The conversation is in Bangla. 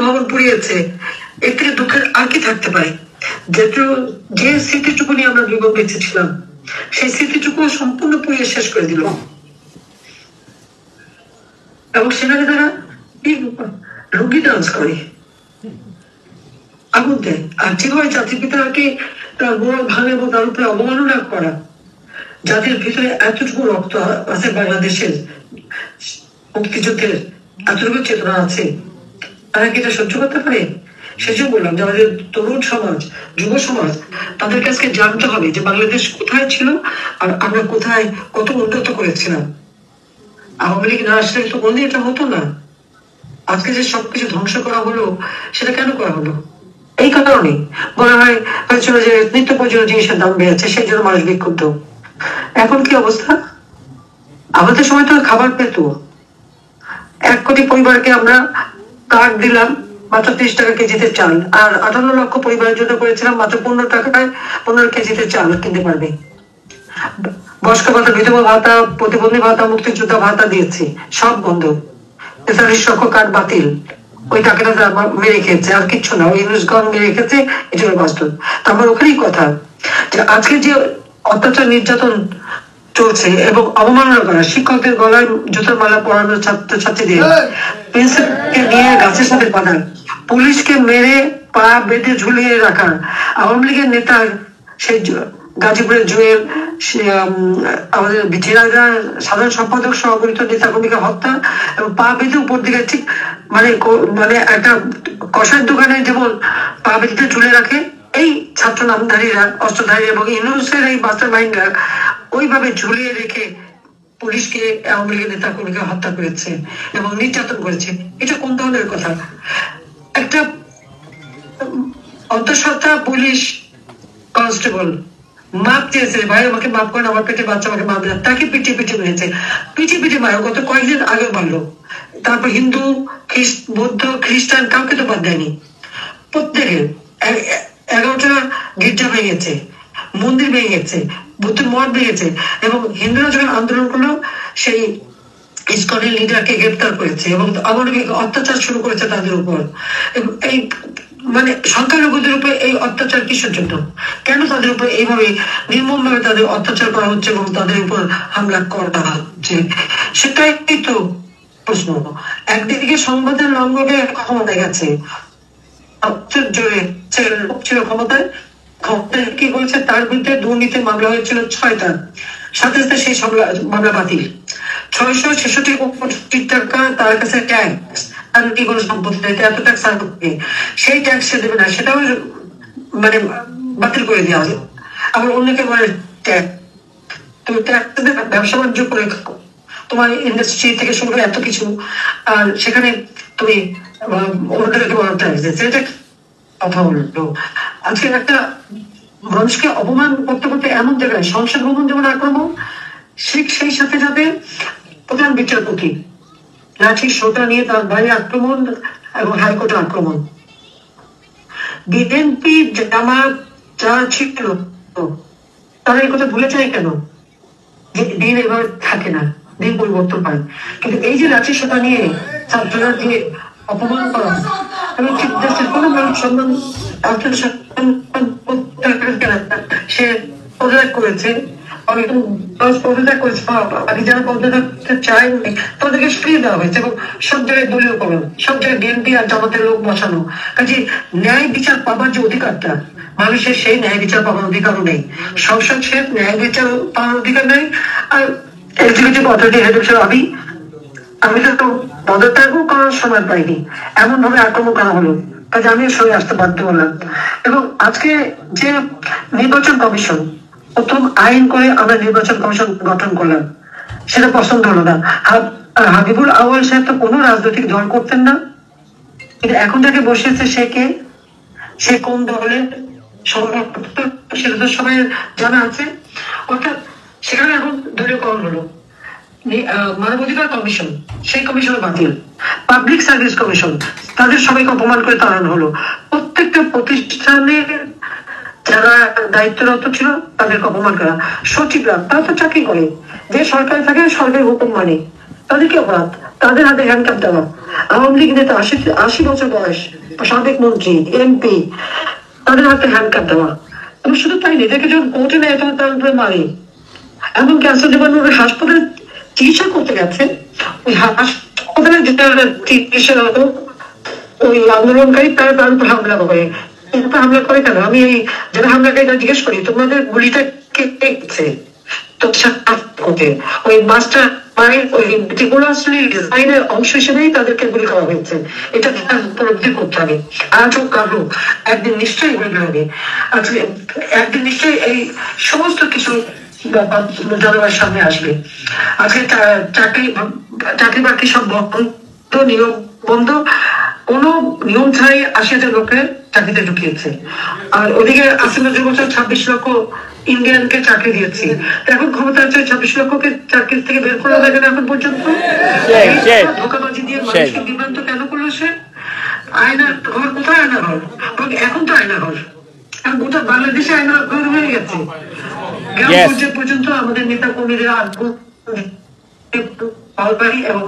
ভবন পুড়িয়েছে, এর থেকে দুঃখের আর কি থাকতে পারে? যে স্মৃতিটুকু নিয়ে আমরা দুর্গম বেঁচেছিলাম, সেই স্মৃতিটুকু সম্পূর্ণ পুড়িয়ে শেষ করে দিল। এবং সেখানে তারা রুগী ডান্স করে, আগুন দেয়। আর যেভাবে জাতির পিতাকে তার মোড় ভাঙে এবং তার উপরে অবমাননা করা, যাদের ভিতরে এতটুকু রক্ত আছে, বাংলাদেশের মুক্তিযুদ্ধের এতটুকু চেতনা আছে, তারা কি এটা সহ্য করতে পারে? সেজন্য বললাম যে আমাদের তরুণ সমাজ, যুব সমাজ, তাদের কাছে জানতে হবে যে বাংলাদেশ কোথায় ছিল আর আমরা কোথায় কত উন্নত করেছিলাম। আওয়ামী লীগ না আসলে তো কোনদিন এটা হতো না। আজকে যে সবকিছু ধ্বংস করা হলো, সেটা কেন করা হলো? এই কারণে বলা হয়েছিল যে নিত্য প্রয়োজনীয় জিনিসের দাম বেড়েছে, সেই জন্য মানুষ বিক্ষুব্ধ। এখন কি অবস্থা? আমাদের সময় তো খাবার পেত। 1 কোটি পরিবারকে আমরা কার্ড দিলাম মাত্র 30 টাকা কেজিতে চাল, আর 58 লক্ষ পরিবারের জন্য করেছিলাম মাত্র 15 টাকায় 15 কেজিতে চাল কিনতে পারবে। বয়স্ক ভাতা, বিধবা ভাতা, প্রতিবন্ধী ভাতা, মুক্তিযোদ্ধা ভাতা দিয়েছি, সব বন্ধ। 43 লক্ষ কার্ড বাতিল। ওই টাকাটা মেরে খেয়েছে, আর কিচ্ছু না। ওই ইউনুসগণ মেরে খেয়েছে, এটা বাস্তব। তারপর ওখানেই কথা যে আজকে যে অত্যাচার নির্যাতন চলছে এবং অবমাননা করা, শিক্ষকদের গলায় জুতোর মালা পরানো, ছাত্রছাত্রীদের প্রিন্সিপালকে নিয়ে গাছের সাথে বাঁধা, পুলিশকে মেরে পা বেঁধে ঝুলিয়ে রাখা, আওয়ামী লীগের নেতা সেই গাজীপুরের জুয়েল, আমাদের ঝিনাইদহ সাধারণ সম্পাদক সহগঠিত নেতা কর্মীকে হত্যা এবং পা বেঁধে উপর দিকে, ঠিক মানে একটা কষার দোকানে যেমন পা বেঁধে ঝুলে রাখে, এই ছাত্র নামধারীরা, অস্ত্রধারী এবং ইউনুসের এই মাস্টার মাইন্ডরা ওইভাবে ঝুলিয়ে রেখে পুলিশকে, আওয়ামী লীগের নেতা কর্মীকে হত্যা করেছে এবং নির্যাতন করেছে। এটা কোন ধরনের কথা? একটা অন্তঃসত্ত্বা পুলিশ কনস্টেবল মাপ চেয়েছে, ভাই আমাকে মাপ করেন, আমার পেটে বাচ্চা, আমাকে মাপ দেন, তাকে পিটিয়ে পিটিয়ে মেরেছে। পিটিয়ে মারো, গত কয়েকদিন আগে মারলো। তারপর হিন্দু, বৌদ্ধ, খ্রিস্টান কাউকে তো বাদ দেয়নি। প্রত্যেকের 11টা গির্জা ভেঙেছে, মন্দির ভেঙে গেছে, বুদ্ধের মঠ ভেঙেছে এবং হিন্দুরা যখন আন্দোলন করলো, সেই ইসকনের লিডারকে গ্রেপ্তার করেছে এবং অমানবিক অত্যাচার শুরু করেছে তাদের উপর। এই মানে সংখ্যালঘুদের উপরে এই অত্যাচার কিসের জন্য? কেন তাদের উপর এইভাবে নির্মম ভাবে তাদের অত্যাচার করা হচ্ছে এবং তাদের উপর হামলা করা হচ্ছে? সেটাই তো প্রশ্ন। একদিকে সংবাদের লঙ্ঘনে ক্ষমতা গেছে, জোরে ছিল ক্ষমতায়, কি বলছে তার বিরুদ্ধে দুর্নীতির মামলা হয়েছিল 6টা, সাথে সাথে সেই মামলা বাতিল। 666 কোটি টাকা তার কাছে ট্যাক্স, আর কি কোনো সম্পত্তি নেই, এত ট্যাক্স আর সেই ট্যাক্স সে দেবে না, সেটাও মানে বাতিল করে দেওয়া হবে। আবার অন্যকে বলে ট্যাক্স, তুমি ট্যাক্স ব্যবসা বাণিজ্য করে তোমার ইন্ডাস্ট্রি থেকে শুরু করে এত কিছু, আর সেখানে তুমি অন্যদেরকে বড় ট্যাক্স দিচ্ছে। এটা কথা বললো। আজকে একটা মানুষকে অপমান করতে করতে এমন জায়গায় সংসদ ভবন যেমন আক্রমণ, সেই সাথে সাথে প্রধান বিচারপতি লাঠির সোটা নিয়ে তার বাড়ি আক্রমণ এবং হাইকোর্টে আক্রমণ। বিএনপি জামাত যা ছিল তারা এই কথা ভুলে যায় কেন? দিন এবার থাকে না, দিন পরিবর্তন পায়, কিন্তু এই যে লাঠির সোটা নিয়ে ছাত্ররা দিয়ে অপমান করা এবং দেশের কোনো মানুষ সম্মান সে পদত্যাগ করেছে, পদত্যাগ করেছে, যারা পদত্যাগ চায়নি তাদেরকে সরিয়ে দেওয়া হয়েছে এবং সব জায়গায় দলীয়করণ, সব জায়গায় বিএনপি আর জামাতের লোক বসানো। কাজে ন্যায় বিচার পাবার যে অধিকারটা মানুষের, সেই ন্যায় বিচার পাবার অধিকারও নেই। সংসদ সে ন্যায় বিচার পাওয়ার অধিকার নেই। আর এক্সিকিউটিভ অথরিটি হেড হিসেবে আমি তো পদত্যাগও করার সময় পাইনি, এমন ভাবে আক্রমণ করা হলো, কাজে আমি সরে আসতে বাধ্য হলাম। এবং আজকে যে নির্বাচন কমিশন, প্রথম আইন করে আমরা নির্বাচন কমিশন গঠন করলাম, সেটা পছন্দ হলো না। হাবিবুল আউয়াল সাহেব তো কোনো রাজনৈতিক দল করতেন না, কিন্তু এখন তাকে বসিয়েছে সে কে, সে কোন দলের সেটা তো সবাই জানা আছে। অর্থাৎ সেখানে এখন দলীয়করণ হলো। মানবাধিকার কমিশন, সেই কমিশনে বাতিল। পাবলিক সার্ভিস কমিশন, তাদের সবাইকে অপমান করে তাড়ানো হলো। প্রত্যেকটা প্রতিষ্ঠানের যারা দায়িত্বরত ছিল তাদেরকে অপমান করা। সচিবরা, তারা তো চাকরি করে, যে সরকারে থাকে সরকারি হুকুম মানে, তাদেরকে অপরাধ। তাদের হাতে হ্যান্ডকাপ দেওয়া। আওয়ামী লীগ নেতা ৮০ বছর বয়স, সাবেক মন্ত্রী, এমপি, তাদের হাতে হ্যান্ডকাপ দেওয়া। এবং শুধু তাই নেই, এটাকে যখন কোর্টে নেয় তখন তার উপরে মারি। এমন ক্যান্সার ডিপার্টমেন্টের হাসপাতালে চিকিৎসা করতে গেছে, ওই হাসপাতালের যেটা চিকিৎসা হতো, ওই আন্দোলনকারী তার উপর হামলা করে। হামলা করে কেন? আমি এই যারা হামলাকারীরা জিজ্ঞেস করি, তোমাদের গুলিটা কে দেখছে? তো ওই মাস্টার মাইন্ড, ওই মেটিকুলাসলি ডিজাইনের অংশ হিসেবেই তাদেরকে গুলি করা হয়েছে। এটা উপলব্ধি করতে হবে। আজ হোক কাল হোক, একদিন নিশ্চয়ই বলবে হবে। আসলে একদিন নিশ্চয়ই এই সমস্ত কিছু জনগণের সামনে আসবে। আজকে চাকরি বাকরি সব বন্ধ, নিয়ম বন্ধ, কোন নিয়ম ছাড়াই ৮০,০০০ লোকের চাকরিতে ঢুকিয়েছে। আর ওদিকে আসিফ বছর ২৬ লক্ষ ইন্ডিয়ানকে চাকরি দিয়েছি। এখন ক্ষমতা আছে ২৬ লক্ষকে চাকরি থেকে বের করা লাগে না এখন পর্যন্ত। ধোকাবাজি দিয়ে মানুষকে বিভ্রান্ত কেন করলো সে? আয়না ঘর কোথায়? আয়না ঘর এখন তো আয়না ঘর, এখন গোটা বাংলাদেশে আয়না ঘর হয়ে গেছে। গ্রাম পর্যায়ে পর্যন্ত আমাদের নেতা কর্মীরা এবং